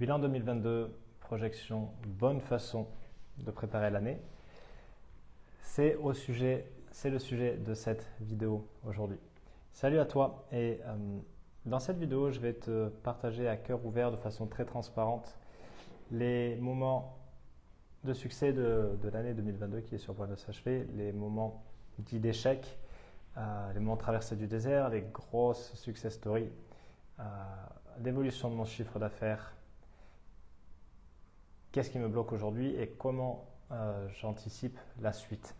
Bilan 2022, projection, bonne façon de préparer l'année. C'est le sujet de cette vidéo aujourd'hui. Salut à toi et dans cette vidéo, je vais te partager à cœur ouvert de façon très transparente les moments de succès de l'année 2022 qui est sur le point de s'achever, les moments dits d'échec, les moments traversés du désert, les grosses success stories, l'évolution de mon chiffre d'affaires, qu'est-ce qui me bloque aujourd'hui et comment j'anticipe la suite.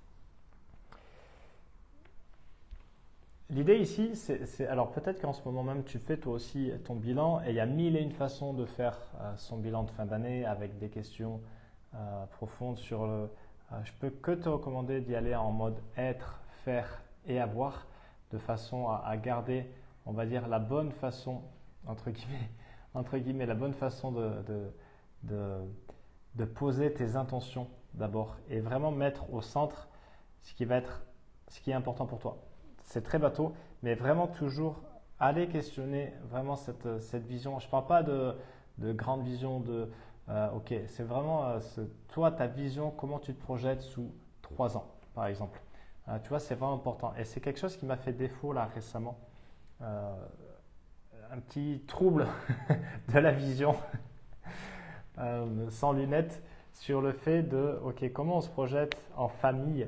L'idée ici, alors peut-être qu'en ce moment même tu fais toi aussi ton bilan et il y a mille et une façons de faire son bilan de fin d'année avec des questions profondes sur le… je peux que te recommander d'y aller en mode être, faire et avoir de façon à garder, on va dire, la bonne façon, entre guillemets, la bonne façon de poser tes intentions d'abord et vraiment mettre au centre ce qui est important pour toi. C'est très bateau, mais vraiment toujours aller questionner vraiment cette vision. Je ne parle pas de grande vision ok, c'est vraiment toi, ta vision, comment tu te projettes sous 3 ans, par exemple. Tu vois, c'est vraiment important. Et c'est quelque chose qui m'a fait défaut là récemment. Un petit trouble de la vision sans lunettes sur le fait de, ok, comment on se projette en famille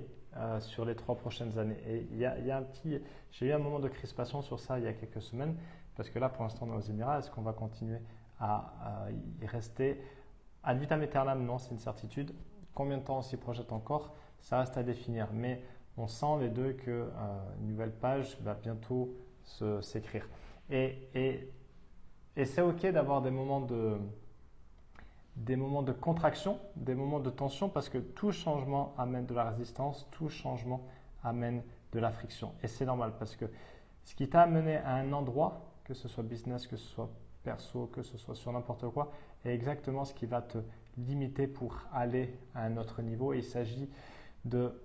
sur les 3 prochaines années. Et j'ai eu un moment de crispation sur ça il y a quelques semaines, parce que là, pour l'instant, on est aux Émirats. Est-ce qu'on va continuer à y rester ad vitam aeternam? Non, c'est une certitude. Combien de temps on s'y projette encore? Ça reste à définir. Mais on sent les deux qu'une nouvelle page va bientôt s'écrire. Et c'est ok d'avoir des moments de contraction, des moments de tension, parce que tout changement amène de la résistance, tout changement amène de la friction. Et c'est normal, parce que ce qui t'a amené à un endroit, que ce soit business, que ce soit perso, que ce soit sur n'importe quoi, est exactement ce qui va te limiter pour aller à un autre niveau. Et il s'agit de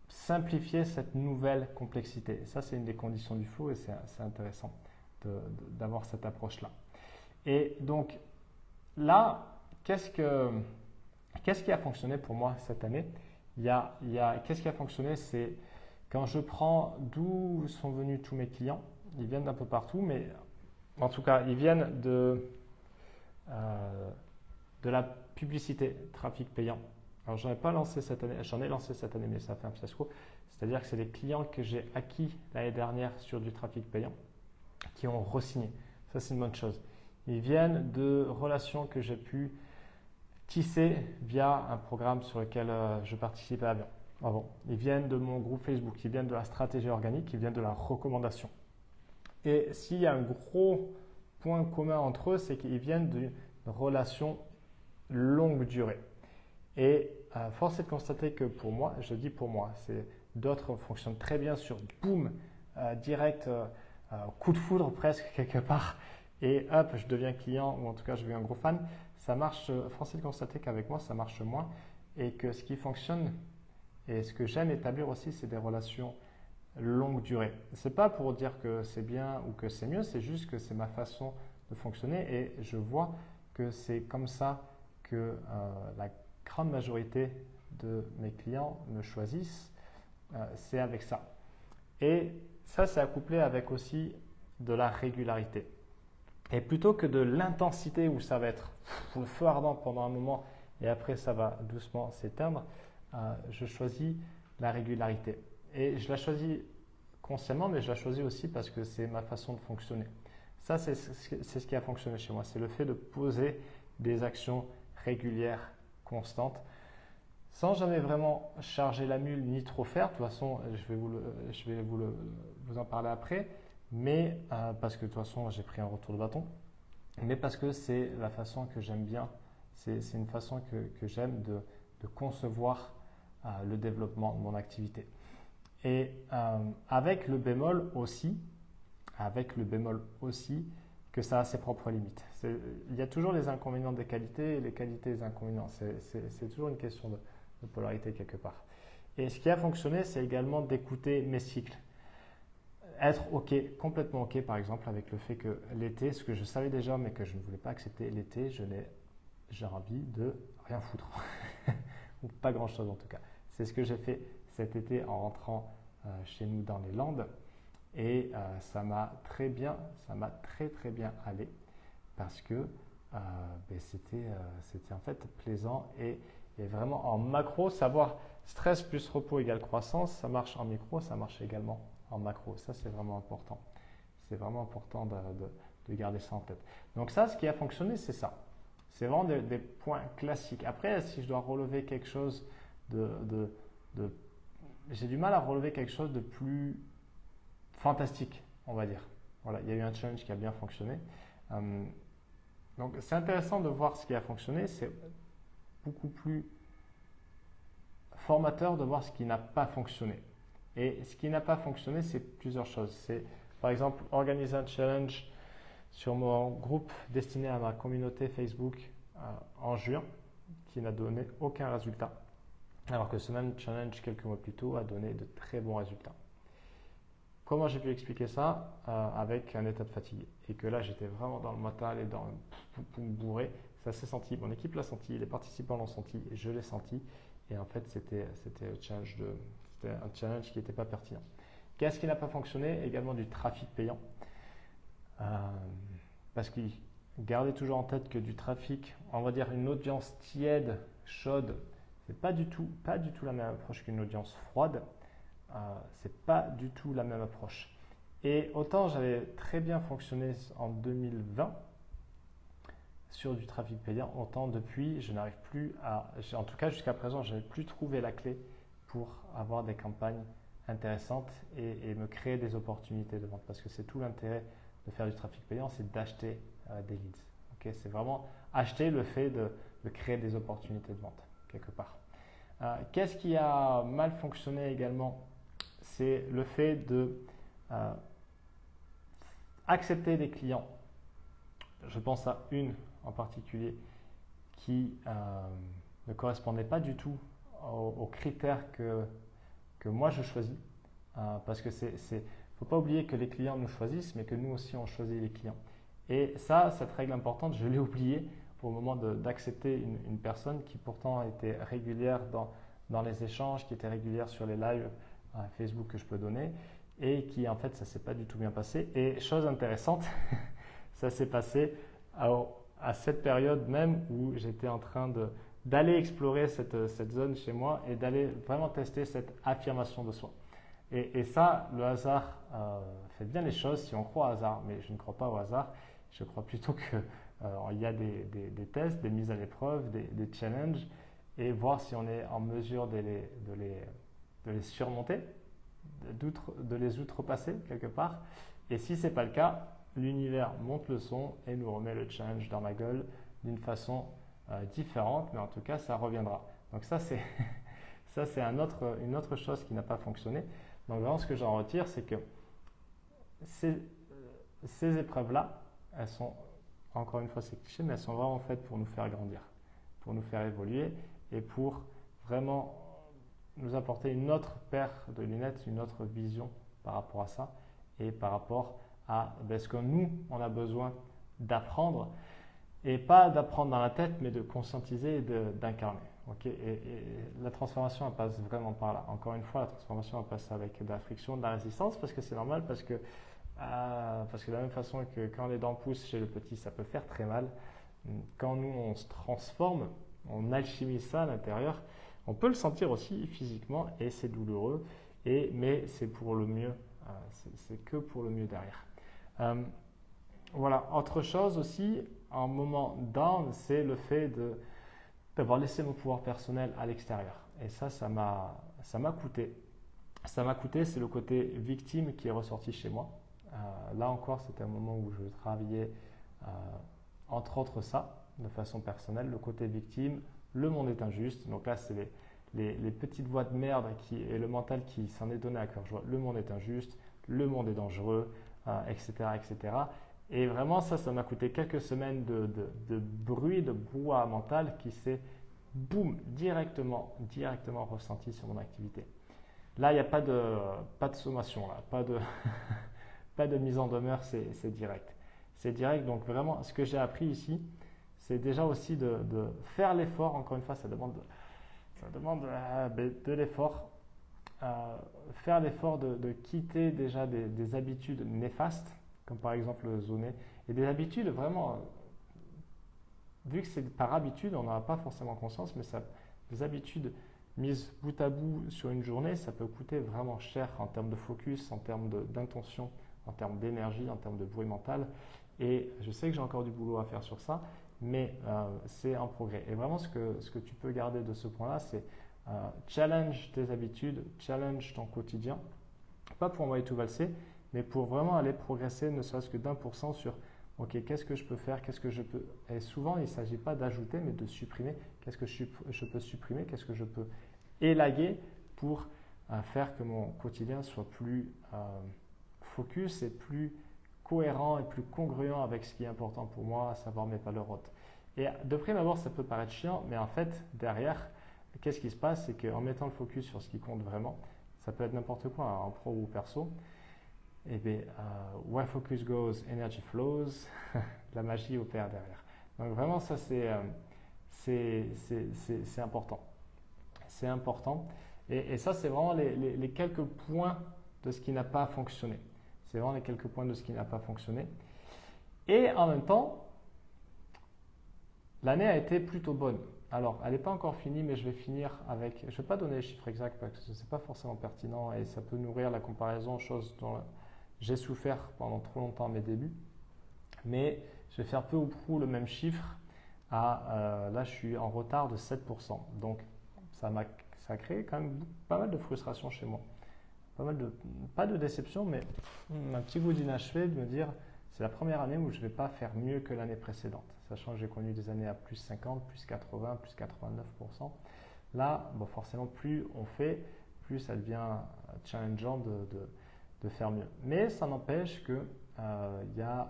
simplifier cette nouvelle complexité. Et ça, c'est une des conditions du flow et c'est intéressant d'avoir cette approche-là. Et donc, là, qu'est-ce qui a fonctionné pour moi cette année? Qu'est-ce qui a fonctionné? C'est quand je prends d'où sont venus tous mes clients. Ils viennent d'un peu partout, mais en tout cas, ils viennent de la publicité, trafic payant. Alors, j'en ai lancé cette année, mais ça fait un fiasco. C'est-à-dire que c'est des clients que j'ai acquis l'année dernière sur du trafic payant qui ont re-signé. Ça, c'est une bonne chose. Ils viennent de relations que j'ai pu tisser via un programme sur lequel je participais avant. Ils viennent de mon groupe Facebook, ils viennent de la stratégie organique, ils viennent de la recommandation. Et s'il y a un gros point commun entre eux, c'est qu'ils viennent d'une relation longue durée. Et force est de constater que pour moi, je dis pour moi, d'autres fonctionnent très bien sur boum, direct, coup de foudre presque quelque part. Et hop, je deviens client ou en tout cas je deviens un gros fan. Ça marche, force est de constater qu'avec moi ça marche moins et que ce qui fonctionne et ce que j'aime établir aussi, c'est des relations longue durée. C'est pas pour dire que c'est bien ou que c'est mieux, c'est juste que c'est ma façon de fonctionner et je vois que c'est comme ça que la grande majorité de mes clients me choisissent. C'est avec ça. Et ça, c'est accouplé avec aussi de la régularité. Et plutôt que de l'intensité où ça va être le feu ardent pendant un moment et après ça va doucement s'éteindre, je choisis la régularité. Et je la choisis consciemment, mais je la choisis aussi parce que c'est ma façon de fonctionner. Ça, c'est ce qui a fonctionné chez moi. C'est le fait de poser des actions régulières, constantes, sans jamais vraiment charger la mule ni trop faire. De toute façon, je vais vous en parler après. Mais parce que de toute façon, j'ai pris un retour de bâton, mais parce que c'est la façon que j'aime bien, c'est une façon que j'aime de concevoir le développement de mon activité. Et avec le bémol aussi que ça a ses propres limites. Il y a toujours les inconvénients des qualités et les qualités des inconvénients. C'est toujours une question de polarité quelque part. Et ce qui a fonctionné, c'est également d'écouter mes cycles. être OK, complètement OK, par exemple, avec le fait que l'été, ce que je savais déjà, mais que je ne voulais pas accepter, l'été, j'ai envie de rien foutre. Ou pas grand-chose en tout cas. C'est ce que j'ai fait cet été en rentrant chez nous dans les Landes. Et ça m'a très bien allé parce que c'était en fait plaisant et vraiment en macro, savoir stress plus repos égale croissance, ça marche en micro, ça marche également en macro. Ça, c'est vraiment important. C'est vraiment important de garder ça en tête. Donc ça, ce qui a fonctionné, c'est ça. C'est vraiment des points classiques. Après, si je dois relever quelque chose j'ai du mal à relever quelque chose de plus fantastique, on va dire. Voilà, il y a eu un challenge qui a bien fonctionné. Donc, c'est intéressant de voir ce qui a fonctionné. C'est beaucoup plus formateur de voir ce qui n'a pas fonctionné. Et ce qui n'a pas fonctionné, c'est plusieurs choses. C'est, par exemple, organiser un challenge sur mon groupe destiné à ma communauté Facebook en juin, qui n'a donné aucun résultat. Alors que ce même challenge, quelques mois plus tôt, a donné de très bons résultats. Comment j'ai pu expliquer ça avec un état de fatigue et que là j'étais vraiment dans le mental et dans le bourré, ça s'est senti, mon équipe l'a senti, les participants l'ont senti et je l'ai senti et en fait c'était un challenge qui n'était pas pertinent. Qu'est-ce qui n'a pas fonctionné? Également du trafic payant parce que gardez toujours en tête que du trafic, on va dire une audience tiède, chaude, c'est pas du tout la même approche qu'une audience froide. C'est pas du tout la même approche. Et autant j'avais très bien fonctionné en 2020 sur du trafic payant, autant depuis je n'arrive plus en tout cas jusqu'à présent, je n'ai plus trouvé la clé pour avoir des campagnes intéressantes et me créer des opportunités de vente. Parce que c'est tout l'intérêt de faire du trafic payant, c'est d'acheter des leads. Okay, c'est vraiment acheter le fait de créer des opportunités de vente quelque part. Qu'est-ce qui a mal fonctionné également? C'est le fait de accepter des clients. Je pense à une en particulier qui ne correspondait pas du tout aux critères que moi je choisis. Parce que faut pas oublier que les clients nous choisissent, mais que nous aussi on choisit les clients. Et ça, cette règle importante, je l'ai oubliée au moment d'accepter une personne qui pourtant était régulière dans les échanges, qui était régulière sur les lives Facebook que je peux donner et qui en fait ça s'est pas du tout bien passé. Et chose intéressante, ça s'est passé à cette période même où j'étais en train d'aller explorer cette zone chez moi et d'aller vraiment tester cette affirmation de soi. Et ça, le hasard fait bien les choses si on croit au hasard, mais je ne crois pas au hasard. Je crois plutôt qu'il y a des tests, des mises à l'épreuve, des challenges et voir si on est en mesure de les surmonter, de les outrepasser quelque part. Et si ce n'est pas le cas, l'univers monte le son et nous remet le challenge dans la gueule d'une façon différente, mais en tout cas, ça reviendra. Donc ça, c'est une autre chose qui n'a pas fonctionné. Donc vraiment, ce que j'en retire, c'est que ces épreuves-là, elles sont, encore une fois, c'est cliché, mais elles sont vraiment faites pour nous faire grandir, pour nous faire évoluer et pour vraiment nous apporter une autre paire de lunettes, une autre vision par rapport à ça et par rapport à ce que nous, on a besoin d'apprendre et pas d'apprendre dans la tête, mais de conscientiser et d'incarner. Okay, et la transformation, elle passe vraiment par là. Encore une fois, la transformation, elle passe avec de la friction, de la résistance, parce que c'est normal, parce que de la même façon que quand les dents poussent chez le petit, ça peut faire très mal. Quand nous, on se transforme, on alchimise ça à l'intérieur, on peut le sentir aussi physiquement et c'est douloureux, mais c'est pour le mieux, c'est que pour le mieux derrière. Voilà, autre chose aussi, un moment down, c'est le fait d'avoir laissé mon pouvoir personnel à l'extérieur. Et ça m'a coûté. Ça m'a coûté, c'est le côté victime qui est ressorti chez moi. Là encore, c'était un moment où je travaillais, entre autres ça, de façon personnelle, le côté victime, le monde est injuste. Donc là, c'est les petites voix de merde et le mental qui s'en est donné à cœur joie. Le monde est injuste, le monde est dangereux, etc., etc. Et vraiment, ça m'a coûté quelques semaines de bruit, de brouhaha mental qui s'est, boum, directement ressenti sur mon activité. Là, il n'y a pas de sommation, là, pas de mise en demeure, c'est direct. C'est direct, donc vraiment, ce que j'ai appris ici, c'est déjà aussi de faire l'effort. Encore une fois, ça demande de l'effort. Faire l'effort de quitter déjà des habitudes néfastes, comme par exemple le zoner, et des habitudes vraiment, vu que c'est par habitude, on n'en a pas forcément conscience, mais des habitudes mises bout à bout sur une journée, ça peut coûter vraiment cher en termes de focus, en termes d'intention, en termes d'énergie, en termes de bruit mental. Et je sais que j'ai encore du boulot à faire sur ça, mais c'est un progrès. Et vraiment, ce que tu peux garder de ce point-là, c'est challenge tes habitudes, challenge ton quotidien. Pas pour envoyer tout valser, mais pour vraiment aller progresser, ne serait-ce que d'1% sur OK, qu'est-ce que je peux faire, qu'est-ce que je peux. Et souvent, il ne s'agit pas d'ajouter, mais de supprimer. Qu'est-ce que je peux supprimer, qu'est-ce que je peux élaguer pour faire que mon quotidien soit plus focus et plus cohérent et plus congruent avec ce qui est important pour moi, à savoir mes valeurs hautes. Et de prime abord, ça peut paraître chiant, mais en fait, derrière, qu'est-ce qui se passe? C'est qu'en mettant le focus sur ce qui compte vraiment, ça peut être n'importe quoi, en pro ou perso, et bien, where focus goes, energy flows, la magie opère derrière. Donc vraiment, ça, c'est important. C'est important. Et ça, c'est vraiment les quelques points de ce qui n'a pas fonctionné. C'est vraiment les quelques points de ce qui n'a pas fonctionné. Et en même temps, l'année a été plutôt bonne. Alors, elle n'est pas encore finie, mais je vais finir avec… Je ne vais pas donner les chiffres exacts parce que ce n'est pas forcément pertinent et ça peut nourrir la comparaison, chose dont j'ai souffert pendant trop longtemps à mes débuts. Mais je vais faire peu ou prou le même chiffre. Là, je suis en retard de 7%. Donc, ça a créé quand même pas mal de frustration chez moi. Pas de déception, mais un petit goût d'inachevé de me dire c'est la première année où je ne vais pas faire mieux que l'année précédente, sachant que j'ai connu des années à plus 50, plus 80, plus 89%. Là, bon, forcément, plus on fait, plus ça devient challengeant de faire mieux. Mais ça n'empêche qu'il y a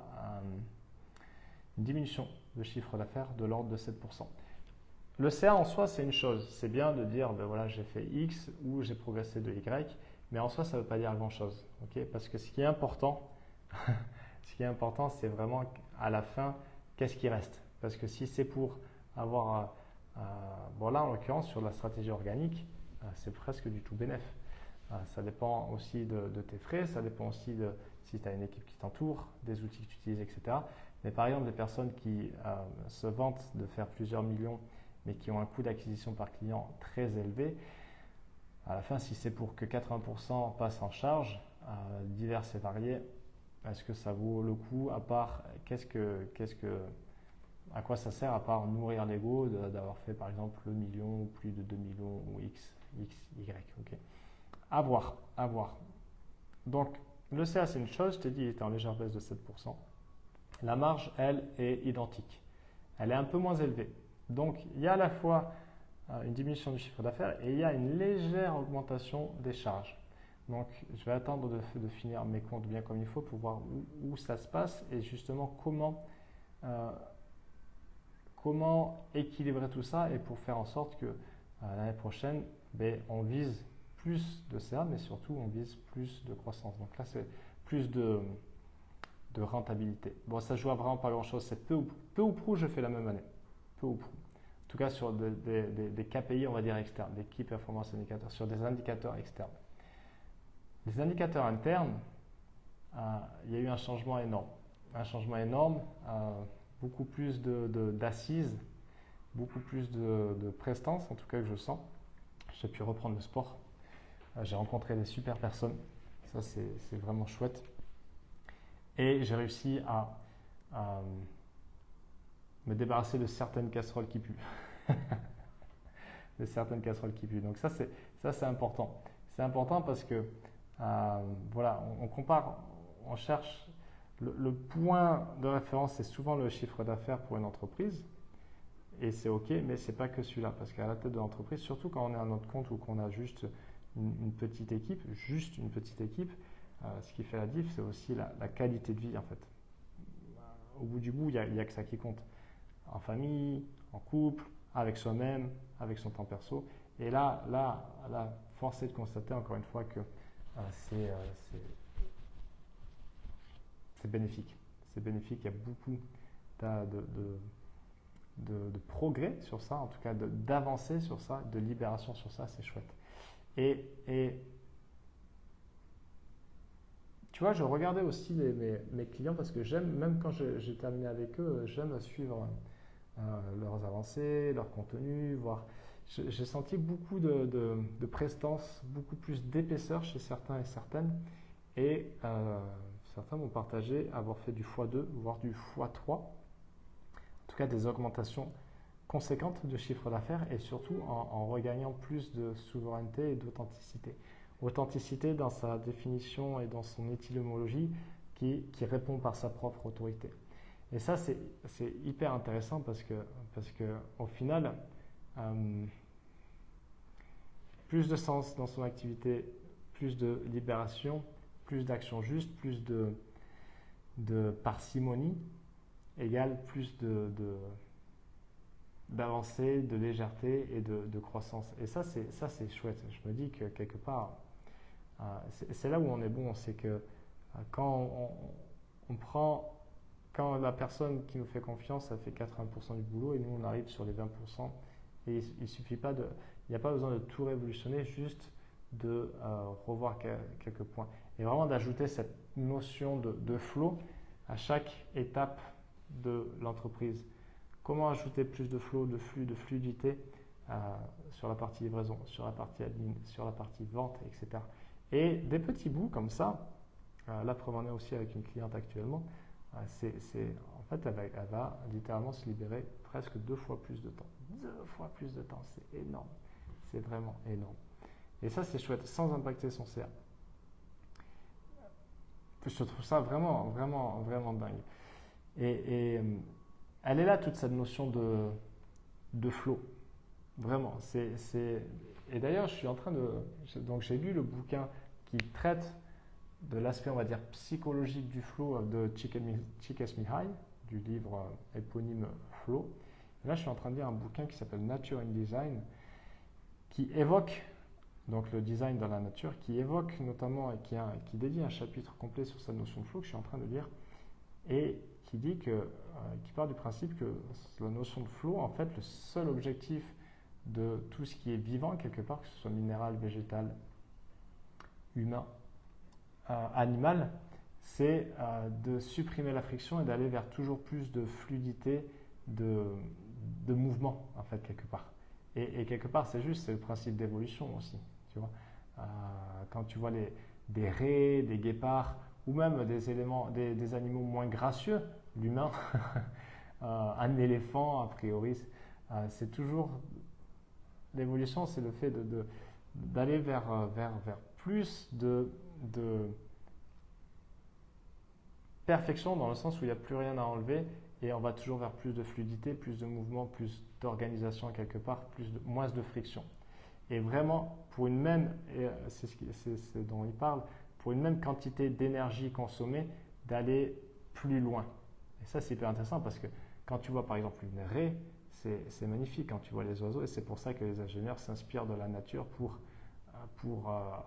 une diminution de chiffre d'affaires de l'ordre de 7%. Le CA en soi, c'est une chose. C'est bien de dire, ben voilà, j'ai fait X ou j'ai progressé de Y. Mais en soi, ça ne veut pas dire grand-chose, okay? Parce que ce qui est important, c'est vraiment à la fin, qu'est-ce qui reste? Parce que si c'est pour avoir, bon là en l'occurrence sur la stratégie organique, c'est presque du tout bénéf. Ça dépend aussi de tes frais, ça dépend aussi de si tu as une équipe qui t'entoure, des outils que tu utilises, etc. Mais par exemple, des personnes qui se vantent de faire plusieurs millions, mais qui ont un coût d'acquisition par client très élevé, à la fin, si c'est pour que 80% passent en charge, divers et variés, est-ce que ça vaut le coup? À part, à quoi ça sert à part nourrir l'ego d'avoir fait par exemple le million ou plus de 2 millions ou X, Y, ok. À voir. Donc, le CA, c'est une chose, je t'ai dit, il était en légère baisse de 7%. La marge, elle, est identique. Elle est un peu moins élevée. Donc, il y a à la fois une diminution du chiffre d'affaires et il y a une légère augmentation des charges. Donc, je vais attendre de finir mes comptes bien comme il faut pour voir où ça se passe et justement comment équilibrer tout ça et pour faire en sorte que l'année prochaine, on vise plus de CA, mais surtout on vise plus de croissance. Donc là, c'est plus de rentabilité. Bon, ça joue à vraiment pas grand-chose. C'est peu ou prou, je fais la même année. Peu ou prou. En tout cas, sur des KPI, on va dire externes, des Key Performance Indicators, sur des indicateurs externes. Les indicateurs internes, il y a eu un changement énorme. Beaucoup plus d'assises, beaucoup plus de prestance, en tout cas que je sens. J'ai pu reprendre le sport. J'ai rencontré des super personnes. Ça, c'est vraiment chouette. Et j'ai réussi à me débarrasser de certaines casseroles qui puent. Donc ça, c'est important. C'est important parce que, voilà, on compare, on cherche… Le point de référence, c'est souvent le chiffre d'affaires pour une entreprise. Et c'est OK, mais ce n'est pas que celui-là. Parce qu'à la tête de l'entreprise, surtout quand on est à notre compte ou qu'on a juste une petite équipe, ce qui fait la diff, c'est aussi la qualité de vie, en fait. Au bout du bout, il n'y a que ça qui compte. En famille, en couple, avec soi-même, avec son temps perso. Et là, force est de constater encore une fois que c'est bénéfique. C'est bénéfique, il y a beaucoup de progrès sur ça, en tout cas d'avancée sur ça, de libération sur ça, c'est chouette. Et tu vois, je regardais aussi mes clients parce que j'aime, même quand j'ai terminé avec eux, j'aime suivre leurs avancées, leur contenu, voir. J'ai senti beaucoup de prestance, beaucoup plus d'épaisseur chez certains et certaines. Et certains m'ont partagé avoir fait du x2, voire du x3. En tout cas, des augmentations conséquentes de chiffre d'affaires et surtout en regagnant plus de souveraineté et d'authenticité. Authenticité dans sa définition et dans son étymologie qui répond par sa propre autorité. Et ça, c'est hyper intéressant parce que au final, plus de sens dans son activité, plus de libération, plus d'action juste, plus de parcimonie égale plus d'avancée, de légèreté et de croissance. Et ça, c'est chouette. Je me dis que quelque part, c'est là où on est bon, c'est que quand quand la personne qui nous fait confiance, ça fait 80% du boulot et nous, on arrive sur les 20%. Et il suffit pas il n'y a pas besoin de tout révolutionner, juste de revoir quelques points. Et vraiment d'ajouter cette notion de flow à chaque étape de l'entreprise. Comment ajouter plus de flow, de flux, de fluidité sur la partie livraison, sur la partie admin, sur la partie vente, etc. Et des petits bouts comme ça, la preuve en est aussi avec une cliente actuellement, en fait, elle va littéralement se libérer presque 2 fois plus de temps. 2 fois plus de temps, c'est énorme. C'est vraiment énorme. Et ça, c'est chouette, sans impacter son CA. Je trouve ça vraiment, vraiment, vraiment dingue. Et elle est là, toute cette notion de flow. Vraiment. Et d'ailleurs, je suis en train donc, j'ai lu le bouquin qui traite de l'aspect, on va dire, psychologique du flow de Csikszentmihalyi, du livre éponyme Flow. Et là, je suis en train de lire un bouquin qui s'appelle Nature in Design, qui évoque donc le design dans la nature, qui évoque notamment et qui dédie un chapitre complet sur cette notion de flow que je suis en train de lire, et qui dit qui part du principe que la notion de flow, en fait, le seul objectif de tout ce qui est vivant quelque part, que ce soit minéral, végétal, humain, animal, c'est de supprimer la friction et d'aller vers toujours plus de fluidité, de mouvement, en fait, quelque part. Et quelque part, c'est le principe d'évolution aussi, tu vois. Quand tu vois des raies, des guépards, ou même des animaux moins gracieux, l'humain, un éléphant, a priori, c'est toujours l'évolution, c'est le fait d'aller vers plus de perfection, dans le sens où il n'y a plus rien à enlever et on va toujours vers plus de fluidité, plus de mouvement, plus d'organisation quelque part, moins de friction. Et vraiment, pour une même, c'est ce dont il parle, pour une même quantité d'énergie consommée, d'aller plus loin. Et ça, c'est hyper intéressant parce que quand tu vois par exemple une raie, c'est magnifique quand tu vois les oiseaux et c'est pour ça que les ingénieurs s'inspirent de la nature pour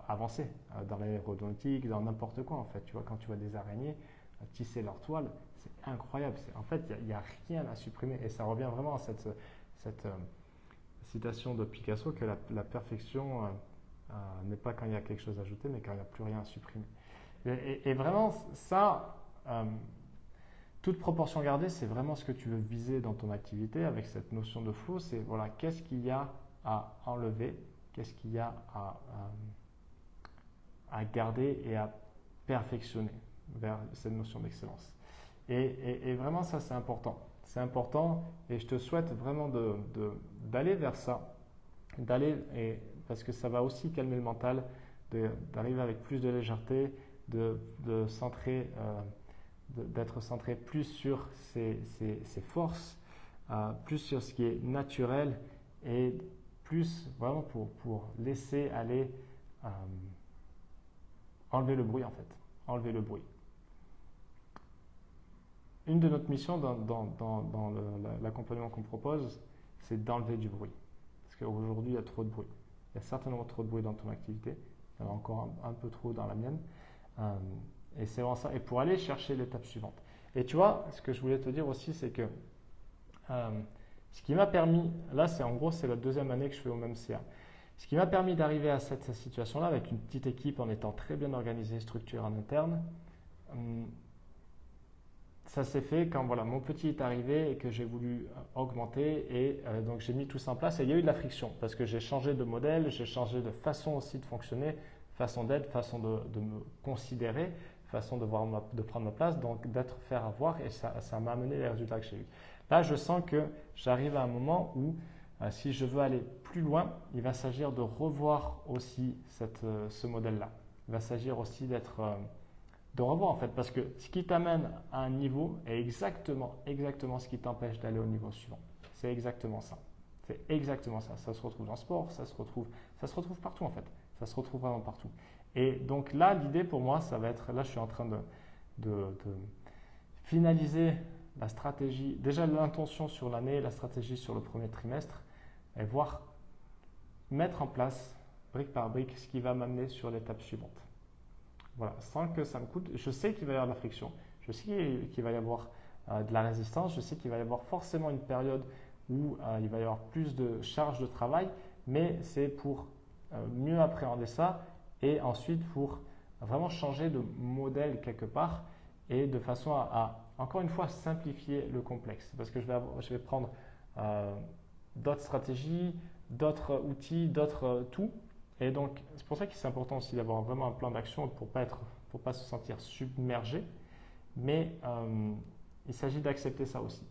avancer dans l'aéronautique, dans n'importe quoi en fait. Tu vois, quand tu vois des araignées tisser leur toile, c'est incroyable. En fait, il n'y a rien à supprimer et ça revient vraiment à cette citation de Picasso que la perfection n'est pas quand il y a quelque chose à ajouter, mais quand il n'y a plus rien à supprimer. Et vraiment, ça, toute proportion gardée, c'est vraiment ce que tu veux viser dans ton activité avec cette notion de flow. C'est voilà, qu'est-ce qu'il y a à enlever, qu'est-ce qu'il y a à garder et à perfectionner vers cette notion d'excellence. Et vraiment, ça, c'est important. C'est important et je te souhaite vraiment d'aller vers ça, parce que ça va aussi calmer le mental, d'arriver avec plus de légèreté, d'être centré plus sur ses forces, plus sur ce qui est naturel et plus vraiment pour laisser aller, enlever le bruit en fait, enlever le bruit. Une de notre missions dans l'accompagnement qu'on propose, c'est d'enlever du bruit. Parce qu'aujourd'hui, il y a trop de bruit. Il y a certainement trop de bruit dans ton activité. Il y en a encore un peu trop dans la mienne. Et c'est vraiment ça. Et pour aller chercher l'étape suivante. Et tu vois, ce que je voulais te dire aussi, c'est que ce qui m'a permis, là c'est en gros c'est la deuxième année que je fais au même CA. Ce qui m'a permis d'arriver à cette situation-là avec une petite équipe en étant très bien organisé, structuré en interne, ça s'est fait quand voilà, mon petit est arrivé et que j'ai voulu augmenter et donc j'ai mis tout ça en place et il y a eu de la friction parce que j'ai changé de modèle, j'ai changé de façon aussi de fonctionner, façon d'être, façon de me considérer, façon de prendre ma place, donc d'être faire avoir et ça m'a amené les résultats que j'ai eus. Là, je sens que j'arrive à un moment où si je veux aller plus loin, il va s'agir de revoir aussi ce modèle-là. Il va s'agir aussi de revoir en fait, parce que ce qui t'amène à un niveau est exactement ce qui t'empêche d'aller au niveau suivant. C'est exactement ça. C'est exactement ça. Ça se retrouve dans le sport, ça se retrouve partout en fait. Ça se retrouve vraiment partout. Et donc là, l'idée pour moi, ça va être, là je suis en train de finaliser la stratégie, déjà l'intention sur l'année, la stratégie sur le premier trimestre, et voir, mettre en place, brique par brique, ce qui va m'amener sur l'étape suivante. Voilà, sans que ça me coûte. Je sais qu'il va y avoir de la friction, je sais qu'il va y avoir de la résistance, je sais qu'il va y avoir forcément une période où il va y avoir plus de charge de travail, mais c'est pour mieux appréhender ça et ensuite pour vraiment changer de modèle quelque part et de façon à encore une fois, simplifier le complexe. Parce que je vais prendre d'autres stratégies, d'autres outils, d'autres tout. Et donc, c'est pour ça que c'est important aussi d'avoir vraiment un plan d'action pour pas se sentir submergé. Mais il s'agit d'accepter ça aussi.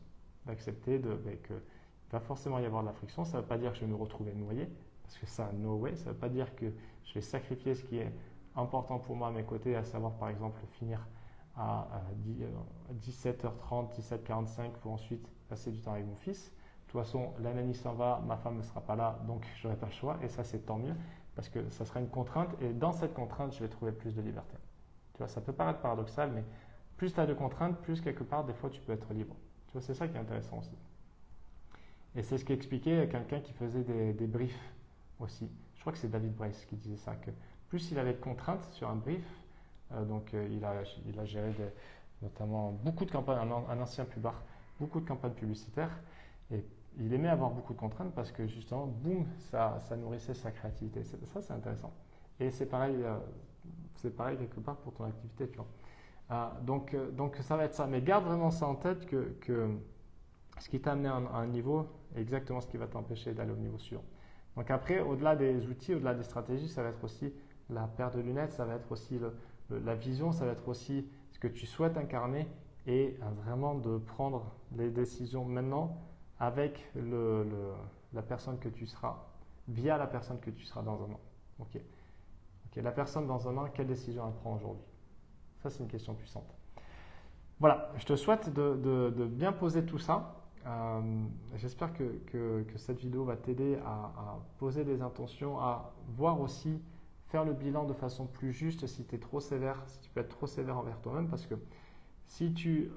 D'accepter qu'il va forcément y avoir de la friction. Ça ne veut pas dire que je vais me retrouver noyé. Parce que ça, no way. Ça ne veut pas dire que je vais sacrifier ce qui est important pour moi à mes côtés, à savoir par exemple finir à 17h30, 17h45 pour ensuite passer du temps avec mon fils. De toute façon, l'année s'en va, ma femme ne sera pas là, donc je n'aurai pas le choix. Et ça, c'est tant mieux, parce que ça sera une contrainte. Et dans cette contrainte, je vais trouver plus de liberté. Tu vois, ça peut paraître paradoxal, mais plus tu as de contraintes, plus quelque part, des fois, tu peux être libre. Tu vois, c'est ça qui est intéressant aussi. Et c'est ce qu'expliquait quelqu'un qui faisait des briefs aussi. Je crois que c'est David Bryce qui disait ça, que plus il avait de contraintes sur un brief, il a géré notamment beaucoup de campagnes, un ancien pubard, beaucoup de campagnes publicitaires. Et il aimait avoir beaucoup de contraintes parce que justement, boum, ça nourrissait sa créativité. Ça, c'est intéressant. Et c'est pareil quelque part pour ton activité, tu vois. Donc ça va être ça. Mais garde vraiment ça en tête que ce qui t'a amené à un niveau est exactement ce qui va t'empêcher d'aller au niveau suivant. Donc après, au-delà des outils, au-delà des stratégies, ça va être aussi la paire de lunettes, ça va être aussi la vision, ça va être aussi ce que tu souhaites incarner et vraiment de prendre les décisions maintenant avec la personne que tu seras, via la personne que tu seras dans un an. Ok. La personne dans un an, quelle décision elle prend aujourd'hui? Ça, c'est une question puissante. Voilà, je te souhaite de bien poser tout ça. J'espère que cette vidéo va t'aider à poser des intentions, à voir aussi, faire le bilan de façon plus juste si tu es trop sévère, si tu peux être trop sévère envers toi-même, parce que si tu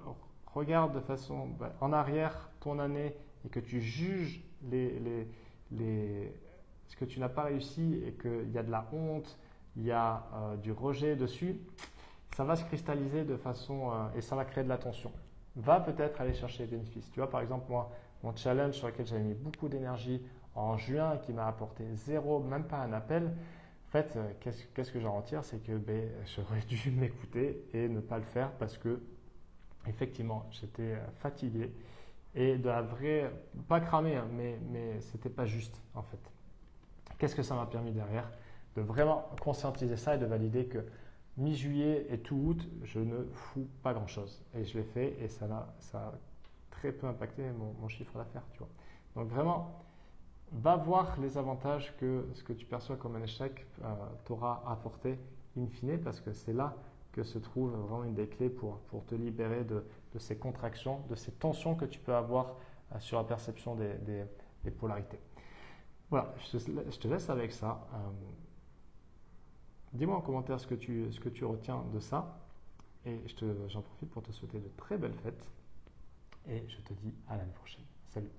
regardes de façon en arrière ton année et que tu juges ce que tu n'as pas réussi et qu'il y a de la honte, il y a du rejet dessus, ça va se cristalliser de façon et ça va créer de la tension. Va peut-être aller chercher les bénéfices. Tu vois, par exemple, moi, mon challenge sur lequel j'avais mis beaucoup d'énergie en juin et qui m'a apporté zéro, même pas un appel, en fait, qu'est-ce que j'en retire? C'est que j'aurais dû m'écouter et ne pas le faire parce que, effectivement, j'étais fatigué et de la vraie, pas cramé, hein, mais c'était pas juste en fait. Qu'est-ce que ça m'a permis derrière? De vraiment conscientiser ça et de valider que mi-juillet et tout août, je ne fous pas grand-chose. Et je l'ai fait et ça a très peu impacté mon chiffre d'affaires, tu vois. Donc vraiment, va voir les avantages que ce que tu perçois comme un échec t'aura apporté in fine, parce que c'est là que se trouve vraiment une des clés pour te libérer de ces contractions, de ces tensions que tu peux avoir sur la perception des polarités. Voilà, je te laisse avec ça. Dis-moi en commentaire ce que tu retiens de ça. Et j'en profite pour te souhaiter de très belles fêtes. Et je te dis à l'année prochaine. Salut!